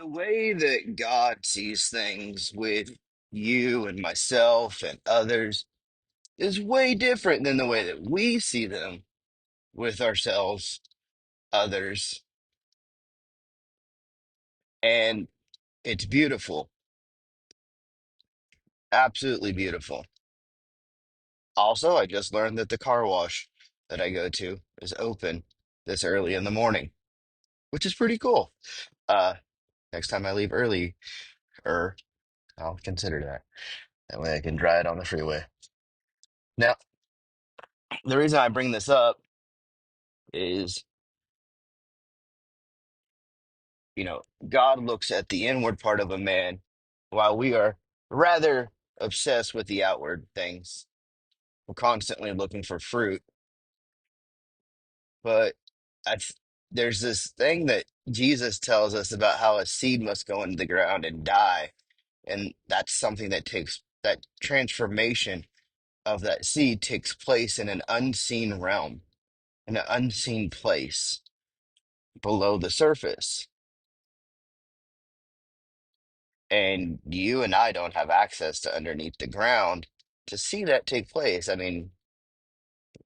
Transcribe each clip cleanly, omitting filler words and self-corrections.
The way that God sees things with you and myself and others is way different than the way that we see them with ourselves, others, and it's beautiful, absolutely beautiful. Also, I just learned that the car wash that I go to is open this early in the morning, which is pretty cool. Uh, Next time I leave early, or I'll consider that. That way I can dry it on the freeway. Now, the reason I bring this up is, God looks at the inward part of a man while we are rather obsessed with the outward things. We're constantly looking for fruit, but I, th- there's this thing that Jesus tells us about how a seed must go into the ground and die. And that's something that transformation of that seed takes place in an unseen realm, in an unseen place below the surface. And you and I don't have access to underneath the ground to see that take place. I mean,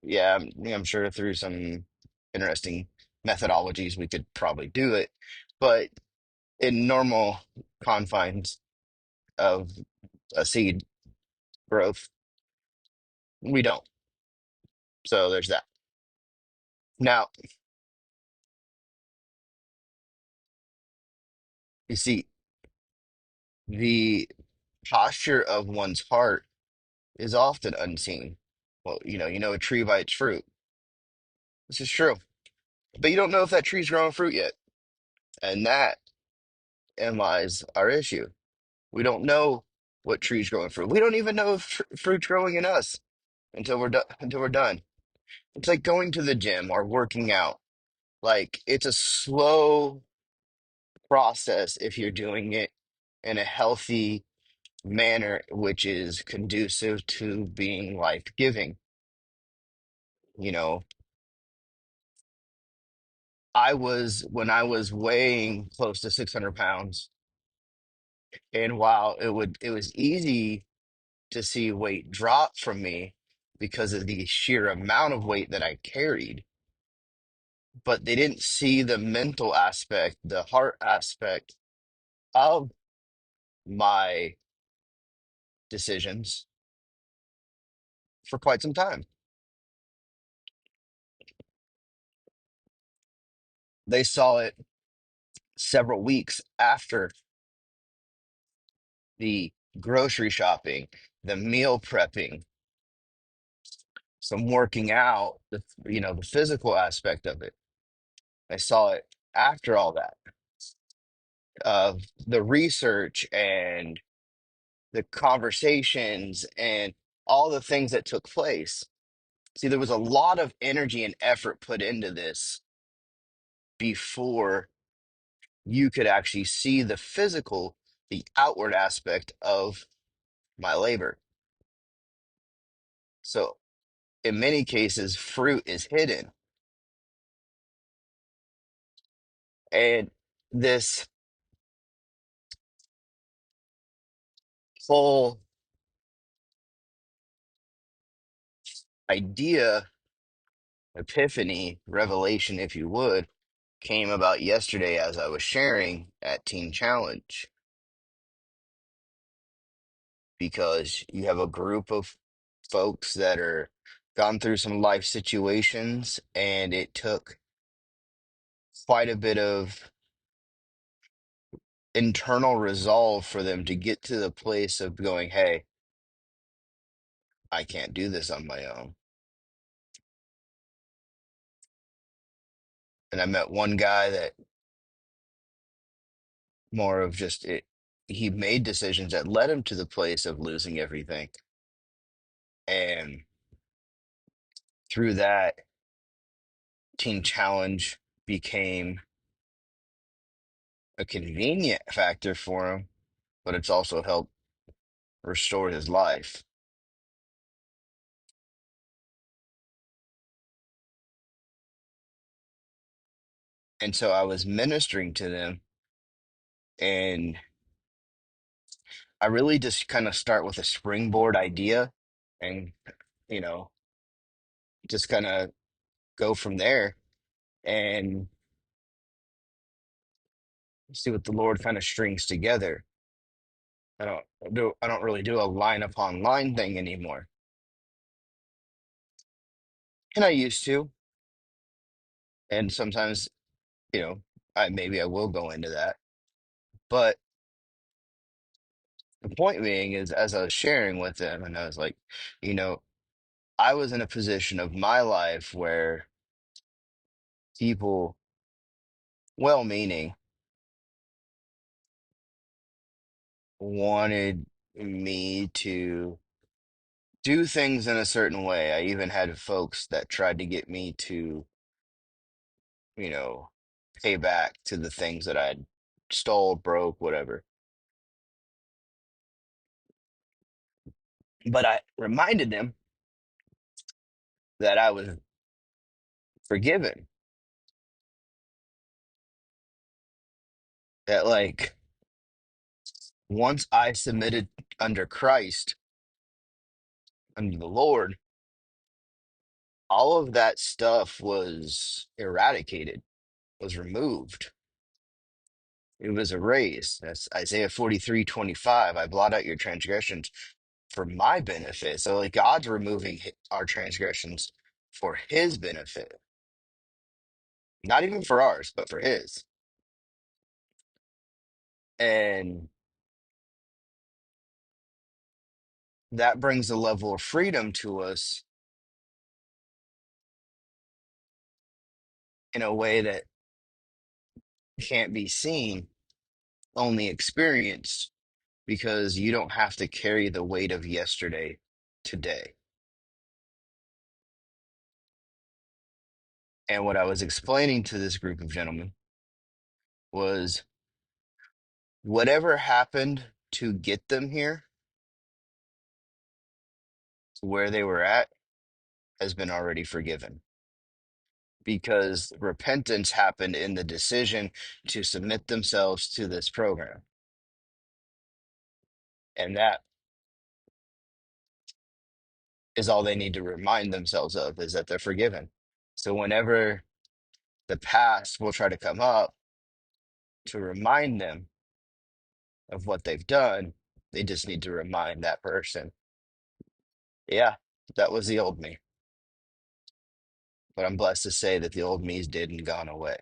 yeah, I'm sure through some interesting methodologies we could probably do it, but in normal confines of a seed growth, we don't. So there's that. Now, you see, the posture of one's heart is often unseen. Well, a tree by its fruit. This is true. But you don't know if that tree's growing fruit yet. And that and lies our issue. We don't know what tree's growing fruit. We don't even know if fruit's growing in us until we're done. It's like going to the gym or working out. Like it's a slow process if you're doing it in a healthy manner, which is conducive to being life-giving. You know, when I was weighing close to 600 pounds, and while it was easy to see weight drop from me because of the sheer amount of weight that I carried, but they didn't see the mental aspect, the heart aspect of my decisions for quite some time. They saw it several weeks after the grocery shopping, the meal prepping, some working out, the physical aspect of it. I saw it after all that, of the research and the conversations and all the things that took place. See, there was a lot of energy and effort put into this before you could actually see the physical, the outward aspect of my labor. So, in many cases, fruit is hidden. And this whole idea, epiphany, revelation, if you would, came about yesterday as I was sharing at Teen Challenge, because you have a group of folks that are gone through some life situations, and it took quite a bit of internal resolve for them to get to the place of going, hey, I can't do this on my own. And I met one guy that more of just it, he made decisions that led him to the place of losing everything. And through that, Teen Challenge became a convenient factor for him, but it's also helped restore his life. And so I was ministering to them And I really just kind of start with a springboard idea and, you know, just kind of go from there and see what the Lord kind of strings together. I don't really do a line upon line thing anymore. And I used to, and sometimes, you know, I will go into that. But the point being is, as I was sharing with them, and I was like, you know, I was in a position of my life where people, well meaning, wanted me to do things in a certain way. I even had folks that tried to get me to, you know, pay back to the things that I'd stole, broke, whatever. But I reminded them that I was forgiven, that like once I submitted under Christ, under the Lord, all of that stuff was eradicated, was removed. It was erased. That's Isaiah 43:25. I blot out your transgressions for my benefit. So like God's removing our transgressions for his benefit, not even for ours, but for his. And that brings a level of freedom to us in a way that can't be seen, only experienced, because you don't have to carry the weight of yesterday today. And what I was explaining to this group of gentlemen was whatever happened to get them here to where they were at has been already forgiven, because repentance happened in the decision to submit themselves to this program. And that is all they need to remind themselves of, is that they're forgiven. So whenever the past will try to come up to remind them of what they've done, they just need to remind that person, yeah, that was the old me. But I'm blessed to say that the old me's dead and gone away.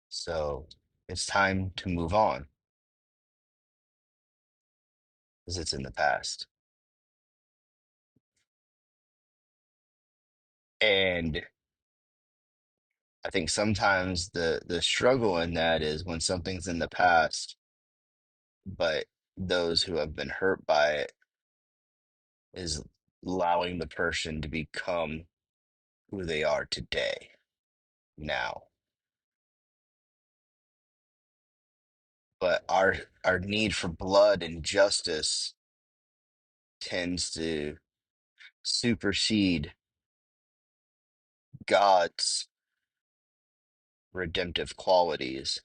So it's time to move on because it's in the past. And I think sometimes the struggle in that is when something's in the past, but those who have been hurt by it is allowing the person to become who they are today, now. But our need for blood and justice tends to supersede God's redemptive qualities.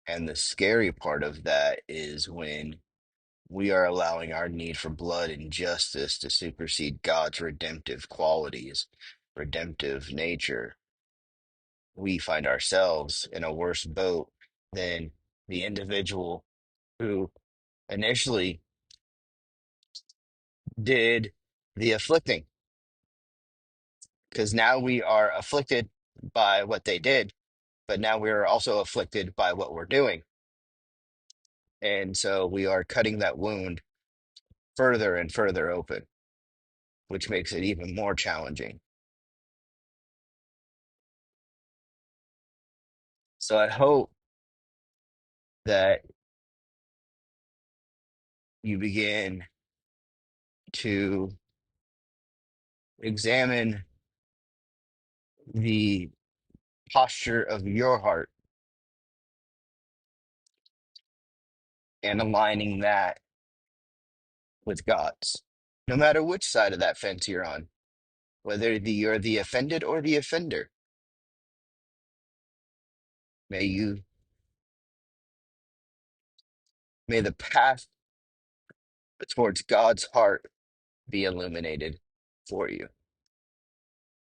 And the scary part of that is when we are allowing our need for blood and justice to supersede God's redemptive qualities, redemptive nature. We find ourselves in a worse boat than the individual who initially did the afflicting, because now we are afflicted by what they did, but now we are also afflicted by what we're doing. And so we are cutting that wound further and further open, which makes it even more challenging. So I hope that you begin to examine the posture of your heart and aligning that with God's, no matter which side of that fence you're on. whether you're the offended or the offender. May you may the path towards God's heart be illuminated for you.